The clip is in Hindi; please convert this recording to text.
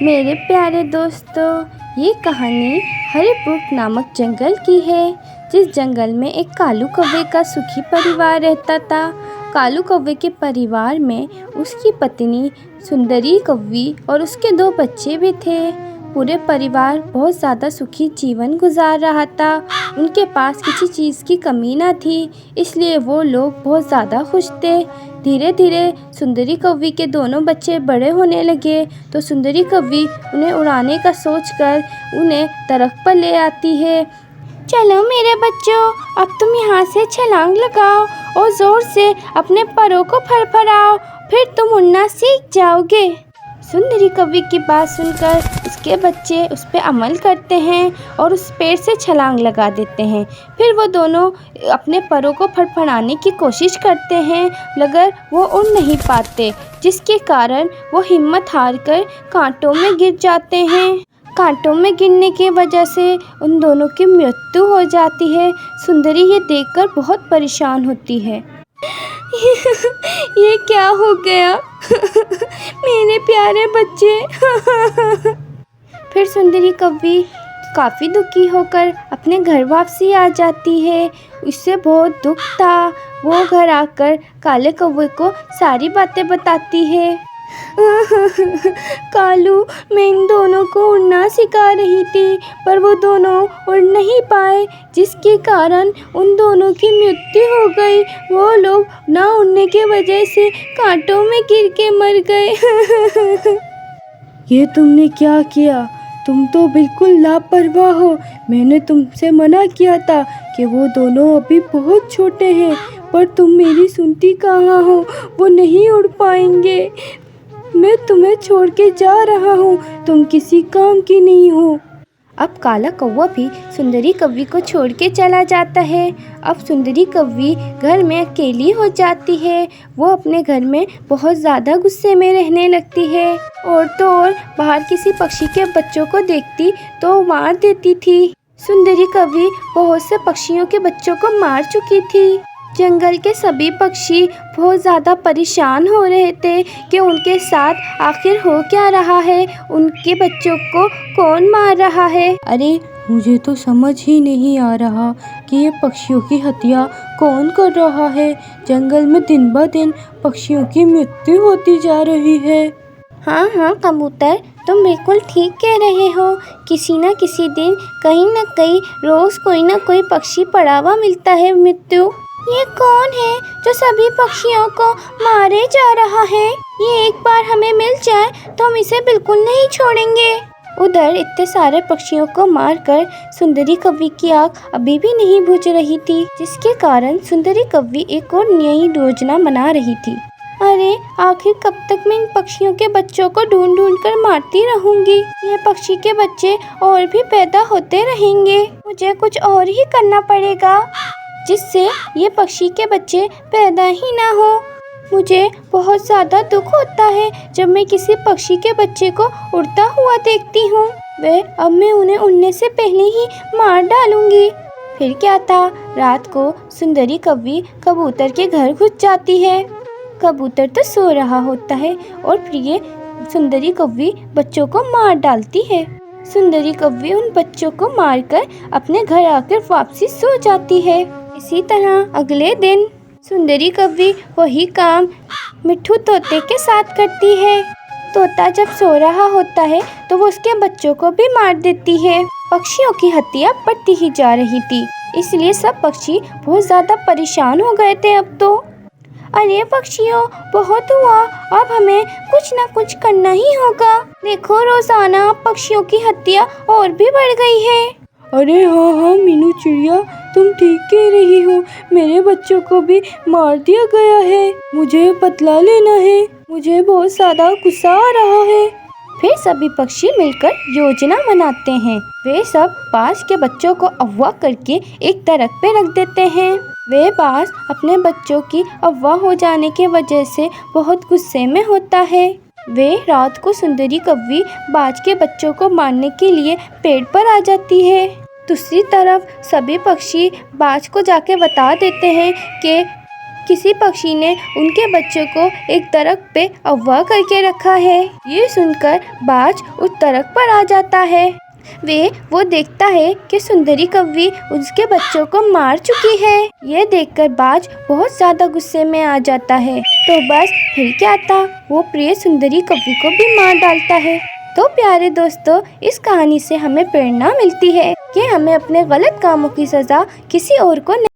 मेरे प्यारे दोस्तों, ये कहानी हरिपुर नामक जंगल की है। जिस जंगल में एक कालू कौवे का सुखी परिवार रहता था। कालू कौवे के परिवार में उसकी पत्नी सुंदरी कौवी और उसके 2 बच्चे भी थे। पूरे परिवार बहुत ज़्यादा सुखी जीवन गुजार रहा था। उनके पास किसी चीज़ की कमी ना थी, इसलिए वो लोग बहुत ज़्यादा खुश थे। धीरे धीरे सुंदरी कौवी के दोनों बच्चे बड़े होने लगे, तो सुंदरी कौवी उन्हें उड़ाने का सोचकर उन्हें दरख्त पर ले आती है। चलो मेरे बच्चों, अब तुम यहाँ से छलांग लगाओ और ज़ोर से अपने परों को फड़फड़ाओ, फिर तुम उड़ना सीख जाओगे। सुंदरी कौवी की बात सुनकर उसके बच्चे उस पर अमल करते हैं और उस पेड़ से छलांग लगा देते हैं। फिर वो दोनों अपने परों को फड़फड़ाने की कोशिश करते हैं, मगर वो उड़ नहीं पाते, जिसके कारण वो हिम्मत हारकर कांटों में गिर जाते हैं। कांटों में गिरने की वजह से उन दोनों की मृत्यु हो जाती है। सुंदरी ये देखकर बहुत परेशान होती है। ये क्या हो गया? मेरे प्यारे बच्चे। फिर सुंदरी कौवी काफ़ी दुखी होकर अपने घर वापसी आ जाती है। उससे बहुत दुख था। वो घर आकर काले कौवे को सारी बातें बताती है। कालू, मैं इन दोनों को उड़ना सिखा रही थी, पर वो दोनों उड़ नहीं पाए, जिसके कारण उन दोनों की मृत्यु हो गई। वो लोग ना उड़ने की वजह से कांटों में गिर के मर गए। ये तुमने क्या किया? तुम तो बिल्कुल लापरवाह हो। मैंने तुमसे मना किया था कि वो दोनों अभी बहुत छोटे हैं, पर तुम मेरी सुनती कहाँ हो? वो नहीं उड़ पाएंगे। मैं तुम्हें छोड़ के जा रहा हूँ, तुम किसी काम की नहीं हो। अब काला कौवा भी सुंदरी कौवी को छोड़ के चला जाता है। अब सुंदरी कौवी घर में अकेली हो जाती है। वो अपने घर में बहुत ज़्यादा गुस्से में रहने लगती है, और तो और बाहर किसी पक्षी के बच्चों को देखती तो मार देती थी। सुंदरी कौवी बहुत से पक्षियों के बच्चों को मार चुकी थी। जंगल के सभी पक्षी बहुत ज़्यादा परेशान हो रहे थे कि उनके साथ आखिर हो क्या रहा है, उनके बच्चों को कौन मार रहा है। अरे, मुझे तो समझ ही नहीं आ रहा कि ये पक्षियों की हत्या कौन कर रहा है। जंगल में दिन ब दिन पक्षियों की मृत्यु होती जा रही है। हाँ कबूतर, तुम बिल्कुल ठीक कह रहे हो। किसी न किसी दिन कहीं न कहीं रोज़ कोई न कोई पक्षी पड़ा हुआ मिलता है मृत्यु। ये कौन है जो सभी पक्षियों को मारे जा रहा है? ये एक बार हमें मिल जाए तो हम इसे बिल्कुल नहीं छोड़ेंगे। उधर इतने सारे पक्षियों को मारकर सुंदरी कौवी की आग अभी भी नहीं बुझ रही थी, जिसके कारण सुंदरी कौवी एक और नई योजना बना रही थी। अरे, आखिर कब तक मैं इन पक्षियों के बच्चों को ढूंढ ढूंढ कर मारती रहूंगी? ये पक्षी के बच्चे और भी पैदा होते रहेंगे। मुझे कुछ और ही करना पड़ेगा, जिससे ये पक्षी के बच्चे पैदा ही ना हो। मुझे बहुत ज़्यादा दुख होता है जब मैं किसी पक्षी के बच्चे को उड़ता हुआ देखती हूँ। अब मैं उन्हें उड़ने से पहले ही मार डालूंगी। फिर क्या था, रात को सुंदरी कौवी कबूतर के घर घुस जाती है। कबूतर तो सो रहा होता है और प्रिय सुंदरी कौवी बच्चों को मार डालती है। सुंदरी कौवी उन बच्चों को मारकर अपने घर आकर वापसी सो जाती है। इसी तरह अगले दिन सुंदरी कौवी वही काम मिट्ठू तोते के साथ करती है। तोता जब सो रहा होता है तो वो उसके बच्चों को भी मार देती है। पक्षियों की हत्या बढ़ती ही जा रही थी, इसलिए सब पक्षी बहुत ज़्यादा परेशान हो गए थे। अब तो अरे पक्षियों, बहुत हुआ, अब हमें कुछ ना कुछ करना ही होगा। देखो, रोजाना पक्षियों की हत्या और भी बढ़ गई है। अरे हाँ मीनू चिड़िया, तुम ठीक कह रही हो। मेरे बच्चों को भी मार दिया गया है। मुझे बदला लेना है। मुझे बहुत ज़्यादा गुस्सा आ रहा है। फिर सभी पक्षी मिलकर योजना बनाते हैं। वे सब बाज के बच्चों को अगवा करके एक दरख्त पे रख देते हैं। वे बाज अपने बच्चों की अगवा हो जाने की वजह से बहुत गुस्से में होता है। वे रात को सुंदरी कौवी बाज के बच्चों को मारने के लिए पेड़ पर आ जाती है। दूसरी तरफ सभी पक्षी बाज को जाके बता देते हैं किसी पक्षी ने उनके बच्चों को एक दरख्त पे अगवा करके रखा है। ये सुनकर बाज उस दरख्त पर आ जाता है। वो देखता है कि सुंदरी कौवी उसके बच्चों को मार चुकी है। ये देखकर बाज बहुत ज्यादा गुस्से में आ जाता है। तो बस फिर क्या था, वो प्रिय सुंदरी कौवी को भी मार डालता है। तो प्यारे दोस्तों, इस कहानी से हमें प्रेरणा मिलती है कि हमें अपने गलत कामों की सजा किसी और को